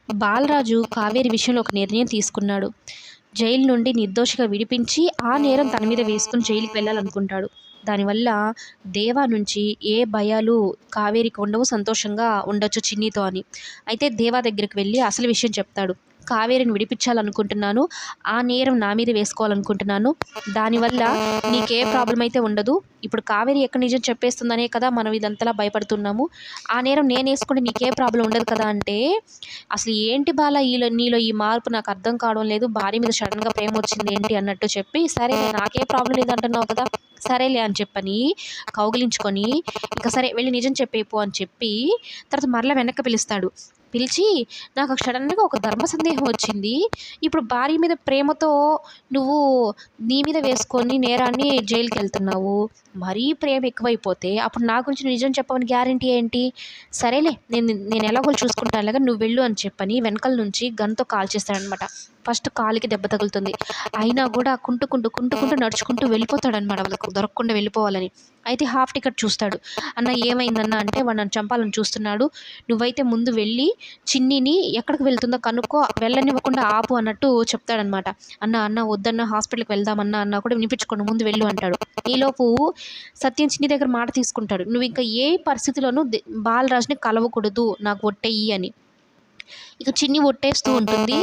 బాలరాజు కావేరి విషయంలో ఒక నిర్ణయం తీసుకున్నాడు. జైలు నుండి నిర్దోషిగా విడిపించి, ఆ నేరం తన మీద వేసుకొని జైలుకి వెళ్ళాలనుకుంటాడు. దానివల్ల దేవా నుంచి ఏ భయాలు కావేరికి ఉండవు, సంతోషంగా ఉండొచ్చు చిన్నితో అని. అయితే దేవా దగ్గరికి వెళ్ళి అసలు విషయం చెప్తాడు. కావేరిని విడిపించాలనుకుంటున్నాను. ఆ నేరం నా మీద వేసుకోవాలనుకుంటున్నాను. దానివల్ల నీకే ప్రాబ్లమ్ అయితే ఉండదు. ఇప్పుడు కావేరి ఎక్కడ నిజం చెప్పేస్తుందనే కదా మనం ఇదంతలా భయపడుతున్నాము. ఆ నేరం నేనేసుకుంటే నీకే ప్రాబ్లమ్ ఉండదు కదా అంటే, అసలు ఏంటి బాల నీలో ఈ మార్పు నాకు అర్థం కావడం లేదు. భార్య మీద సడన్‌గా ప్రేమొచ్చింది ఏంటి అన్నట్టు చెప్పి, సరేలే నాకే ప్రాబ్లమ్ లేదంటున్నావు కదా! సరేలే అని చెప్పని కౌగిలించుకొని, ఇంక సరే వెళ్లి నిజం చెప్పేయి అని చెప్పి, తర్వాత మరలా వెనక్కి పిలుస్తాడు. పిలిచి, నాకు సడన్‌గా ఒక ధర్మ సందేహం వచ్చింది. ఇప్పుడు భార్య మీద ప్రేమతో నువ్వు నీ మీద వేసుకొని నేరాన్ని జైలుకెళ్తున్నావు. మరీ ప్రేమ ఎక్కువైపోతే అప్పుడు నా గురించి నిజం చెప్పవని గ్యారంటీ ఏంటి? సరేలే నేను ఎలాగోలా చూసుకుంటానులే గాని నువ్వు వెళ్ళు అని చెప్పని వెనకాల నుంచి గన్‌తో కాల్చేస్తాడనమాట. ఫస్ట్ కాలికి దెబ్బ తగులుతుంది. అయినా గూడా కుంటుకుంటూ నడుచుకుంటూ వెళ్ళిపోతాడనమాట వాళ్ళకు దొరకకుండా వెళ్ళిపోవాలని. అయితే హాఫ్ టికెట్ చూస్తాడు. "అన్న ఏమైందన్నా" అంటే, "వాడు నన్ను చంపాలని చూస్తున్నాడు. నువ్వైతే ముందు వెళ్ళి చిన్నిని ఎక్కడికి వెళ్తుందో కనుక్కో, వెళ్ళనివ్వకుండా ఆపు" అన్నట్టు చెప్తాడనమాట. "అన్న వద్దన్నా హాస్పిటల్‌కి వెళ్దామన్నా" అన్నా కూడా వినిపించుకోను, "ముందు వెళ్ళు" అంటాడు. ఈలోపు సత్యం చిన్ని దగ్గర మాట తీసుకుంటాడు. "నువ్వింక ఏ పరిస్థితిలోనూ బాలరాజుని కలవకూడదు, నాకు ఒట్టెయ్యి" అని. ఇక చిన్ని ఒట్టేస్తూ ఉంటుంది.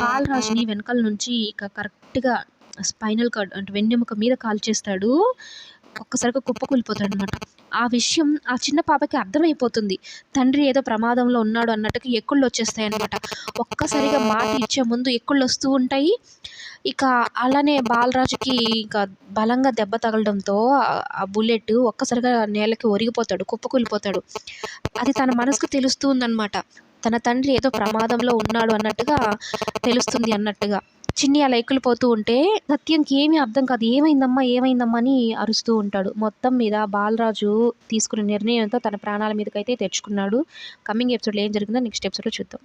బాలరాజుని వెనకాల నుంచి ఇక కరెక్ట్‌గా స్పైనల్ కార్డ్ అంటే వెన్నెముక మీద కాల్చేస్తాడు. ఒక్కసారిగా కుప్పకూలిపోతాడనమాట. ఆ విషయం ఆ చిన్న పాపకి అర్థమైపోతుంది. తండ్రి ఏదో ప్రమాదంలో ఉన్నాడు అన్నట్టుగా ఎక్కుళ్ళొచ్చేస్తాయనమాట. ఒక్కసారిగా మాట ఇచ్చే ముందు ఎక్కుళ్ళొస్తూ ఉంటాయి. ఇక అలానే బాలరాజుకి ఇక బలంగా దెబ్బ తగలడంతో ఆ బుల్లెట్ ఒక్కసారిగా నేలకి ఒరిగిపోతాడు. కుప్పకూలిపోతాడు. అది తన మనసుకు తెలుస్తూ ఉందనమాట. తన తండ్రి ఏదో ప్రమాదంలో ఉన్నాడు అన్నట్టుగా తెలుస్తుంది అన్నట్టుగా. చిన్ని అలా ఎక్కిలిపోతూ ఉంటే సత్యంకి ఏమీ అర్థం కాదు. ఏమైందమ్మా అని అరుస్తూ ఉంటాడు. మొత్తం మీద బాలరాజు తీసుకున్న నిర్ణయంతో తన ప్రాణాల మీదకైతే తెచ్చుకున్నాడు. కమింగ్ ఎపిసోడ్‌లో ఏం జరిగిందో నెక్స్ట్ ఎపిసోడ్‌లో చూద్దాం.